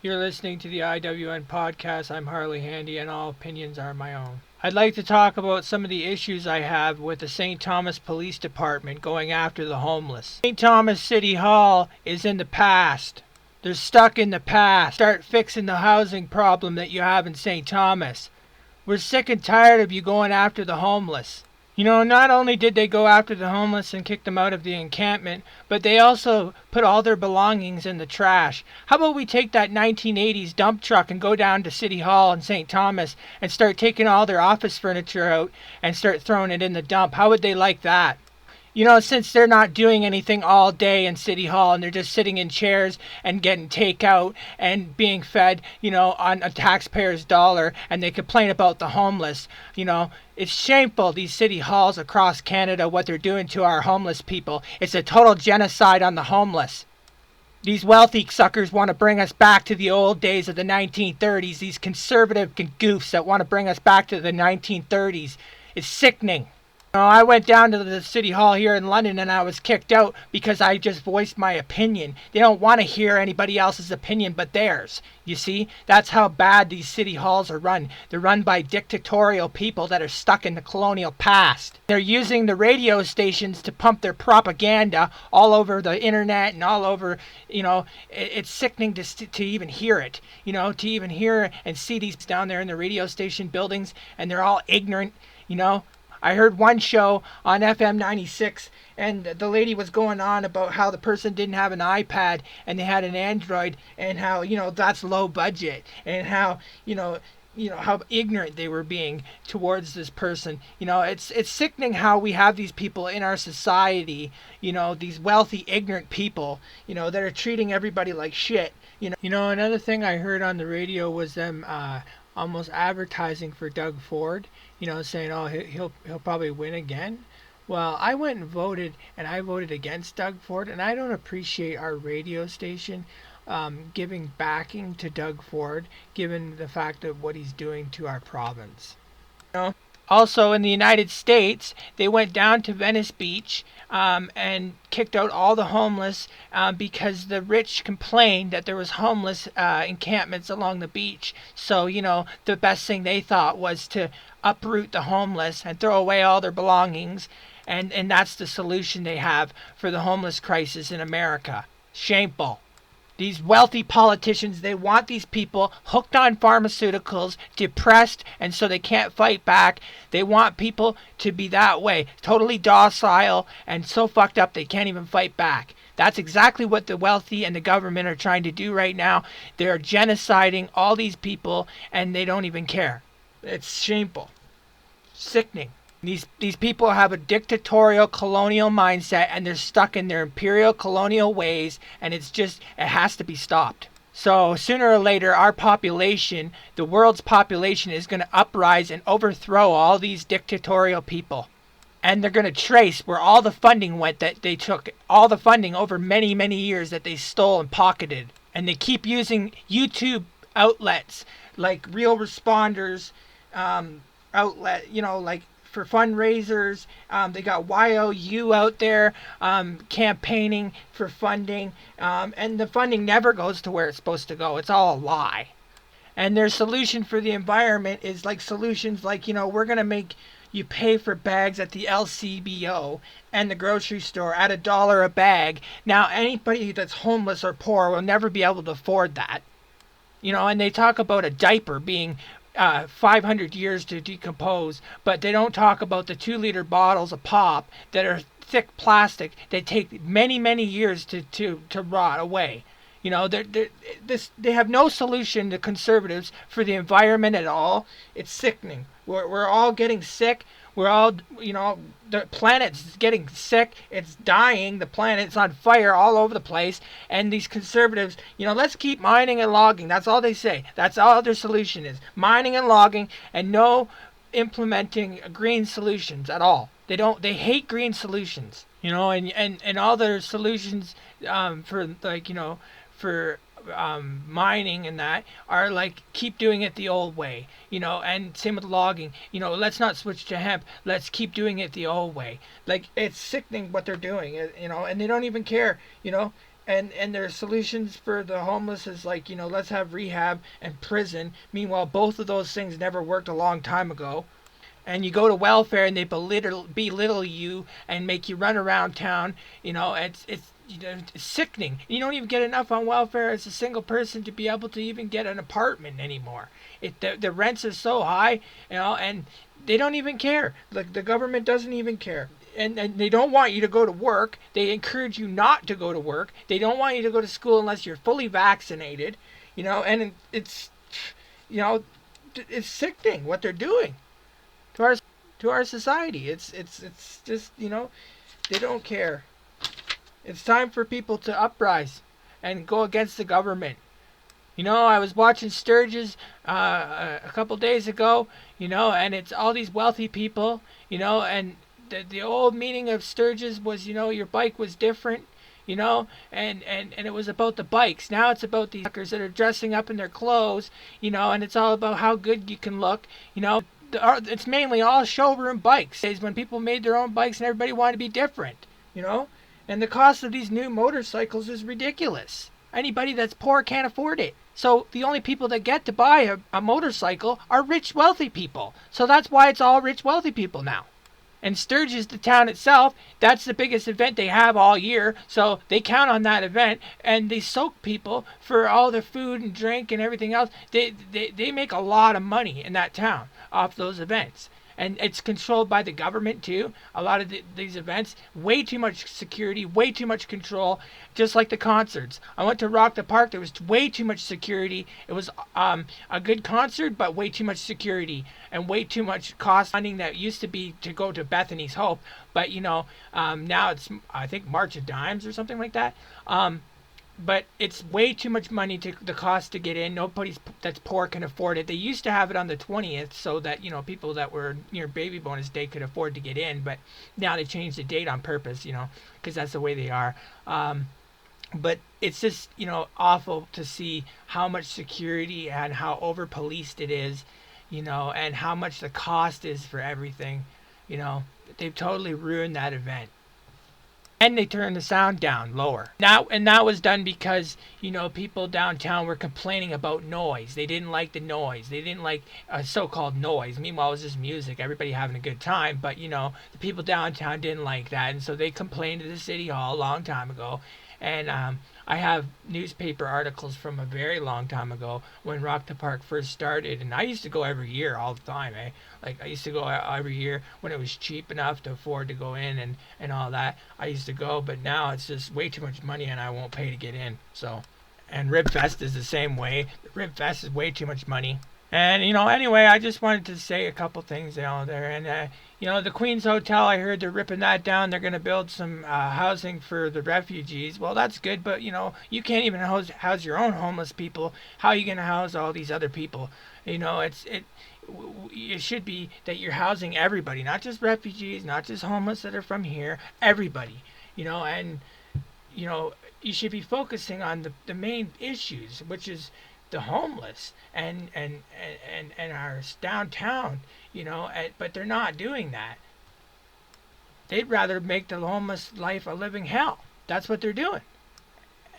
You're listening to the IWN podcast. I'm Harley Handy, and all opinions are my own. I'd like to talk about some of the issues I have with the St. Thomas Police Department going after the homeless. St. Thomas City Hall is in the past. They're stuck in the past. Start fixing the housing problem that you have in St. Thomas. We're sick and tired of you going after the homeless. You know, not only did they go after the homeless and kick them out of the encampment, but they also put all their belongings in the trash. How about we take that 1980s dump truck and go down to City Hall in St. Thomas and start taking all their office furniture out and start throwing it in the dump? How would they like that? You know, since they're not doing anything all day in City Hall and they're just sitting in chairs and getting takeout and being fed, you know, on a taxpayer's dollar, and they complain about the homeless, you know, it's shameful, these city halls across Canada, what they're doing to our homeless people. It's a total genocide on the homeless. These wealthy suckers want to bring us back to the old days of the 1930s, these conservative goofs that want to bring us back to the 1930s. It's sickening. I went down to the City Hall here in London and I was kicked out because I just voiced my opinion. They don't want to hear anybody else's opinion but theirs. You see, that's how bad these city halls are run. They're run by dictatorial people that are stuck in the colonial past. They're using the radio stations to pump their propaganda all over the internet and all over, you know, it's sickening to even hear it. You know, to even hear and see these down there in the radio station buildings, and they're all ignorant, you know. I heard one show on FM 96 and the lady was going on about how the person didn't have an iPad and they had an Android, and how, you know, that's low budget, and how, you know how ignorant they were being towards this person. You know, it's sickening how we have these people in our society, you know, these wealthy ignorant people, you know, that are treating everybody like shit. You know, another thing I heard on the radio was them almost advertising for Doug Ford, you know, saying, oh, he'll probably win again. Well, I went and voted, and I voted against Doug Ford, and I don't appreciate our radio station giving backing to Doug Ford, given the fact of what he's doing to our province. You know? Also, in the United States, they went down to Venice Beach and kicked out all the homeless because the rich complained that there was homeless encampments along the beach. So, you know, the best thing they thought was to uproot the homeless and throw away all their belongings. And that's the solution they have for the homeless crisis in America. Shameful. These wealthy politicians, they want these people hooked on pharmaceuticals, depressed, and so they can't fight back. They want people to be that way, totally docile and so fucked up they can't even fight back. That's exactly what the wealthy and the government are trying to do right now. They're genociding all these people and they don't even care. It's shameful. Sickening. These people have a dictatorial colonial mindset, and they're stuck in their imperial colonial ways, and it has to be stopped. So sooner or later, our population, the world's population, is going to uprise and overthrow all these dictatorial people. And they're going to trace where all the funding went that they took, all the funding over many, many years that they stole and pocketed. And they keep using YouTube outlets like Real Responders outlet, you know, like for fundraisers. They got YOU out there campaigning for funding, and the funding never goes to where it's supposed to go. It's all a lie. And their solution for the environment is like solutions like, you know, we're going to make you pay for bags at the LCBO and the grocery store at $1 a bag. Now, anybody that's homeless or poor will never be able to afford that. You know, and they talk about a diaper being 500 years to decompose, but they don't talk about the 2-liter bottles of pop that are thick plastic that take many, many years to rot away. You know, they have no solution, the conservatives, for the environment at all. It's sickening. We're all getting sick. We're all, you know, the planet's getting sick. It's dying. The planet's on fire all over the place. And these conservatives, you know, let's keep mining and logging. That's all they say. That's all their solution is. Mining and logging, and no implementing green solutions at all. They hate green solutions, you know, and all their solutions for, like, you know, for mining and that are like, keep doing it the old way, you know, and same with logging, you know, let's not switch to hemp, let's keep doing it the old way. Like, it's sickening what they're doing, you know, and they don't even care, you know. And their solutions for the homeless is like, let's have rehab and prison. Meanwhile, both of those things never worked a long time ago. And you go to welfare and they belittle you and make you run around town. It's sickening. You don't even get enough on welfare as a single person to be able to even get an apartment anymore. The rents are so high, and they don't even care. Like, the government doesn't even care. And they don't want you to go to work. They encourage you not to go to work. They don't want you to go to school unless you're fully vaccinated. And it's sickening what they're doing to our society. It's just, they don't care. It's time for people to uprise and go against the government. I was watching Sturgis a couple days ago, and it's all these wealthy people, and the old meaning of Sturgis was, your bike was different, and it was about the bikes. Now it's about these fuckers that are dressing up in their clothes, and it's all about how good you can look, It's mainly all showroom bikes. When people made their own bikes and everybody wanted to be different, and the cost of these new motorcycles is ridiculous. Anybody that's poor can't afford it. So the only people that get to buy a motorcycle are rich, wealthy people. So that's why it's all rich, wealthy people now. And Sturgis, the town itself, that's the biggest event they have all year. So they count on that event, and they soak people for all their food and drink and everything else. They make a lot of money in that town off those events. And it's controlled by the government too. A lot of these events, way too much security, way too much control, just like the concerts. I went to Rock the Park. There was way too much security. It was a good concert, but way too much security and way too much cost funding that used to be to go to Bethany's Hope. But now it's, I think, March of Dimes or something like that. But it's way too much money to the cost to get in. Nobody that's poor can afford it. They used to have it on the 20th so that, people that were near baby bonus day could afford to get in. But now they changed the date on purpose, because that's the way they are. But it's just, awful to see how much security and how over-policed it is, and how much the cost is for everything. They've totally ruined that event. And they turned the sound down lower. And that was done because, people downtown were complaining about noise. They didn't like the noise. They didn't like so-called noise. Meanwhile, it was just music, everybody having a good time. But, the people downtown didn't like that. And so they complained to the city hall a long time ago. And I have newspaper articles from a very long time ago when Rock the Park first started. And I used to go every year all the time, eh? Like, I used to go every year when it was cheap enough to afford to go in and all that. I used to go, but now it's just way too much money and I won't pay to get in. So, and Ribfest is the same way. Ribfest is way too much money. And, anyway, I just wanted to say a couple things there. And, the Queen's Hotel, I heard they're ripping that down. They're going to build some housing for the refugees. Well, that's good, but, you can't even house your own homeless people. How are you going to house all these other people? It should be that you're housing everybody, not just refugees, not just homeless that are from here, everybody, and, you should be focusing on the main issues, which is the homeless and our downtown, but they're not doing that. They'd rather make the homeless life a living hell. That's what they're doing.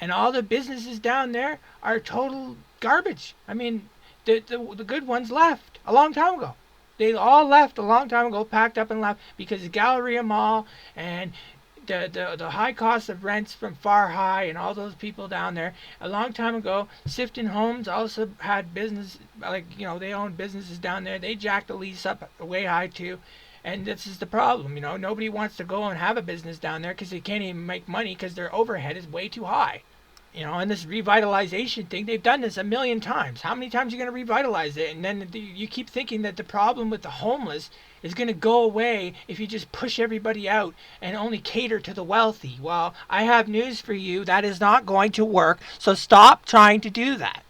And all the businesses down there are total garbage. I mean, the good ones left a long time ago. They all left a long time ago, packed up and left because the Galleria Mall and the high cost of rents from Far High and all those people down there a long time ago. Sifton Homes also had business, they owned businesses down there. They jacked the lease up way high too. And this is the problem, nobody wants to go and have a business down there because they can't even make money because their overhead is way too high. And this revitalization thing, they've done this a million times. How many times are you going to revitalize it? And then you keep thinking that the problem with the homeless is going to go away if you just push everybody out and only cater to the wealthy. Well, I have news for you. That is not going to work. So stop trying to do that.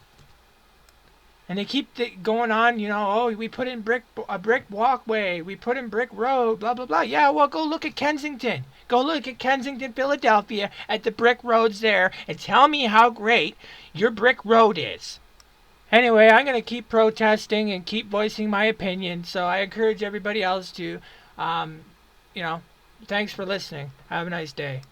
And they keep going on, we put in a brick walkway, we put in brick road, blah, blah, blah. Yeah, well, go look at Kensington. Go look at Kensington, Philadelphia, at the brick roads there, and tell me how great your brick road is. Anyway, I'm going to keep protesting and keep voicing my opinion, so I encourage everybody else to, thanks for listening. Have a nice day.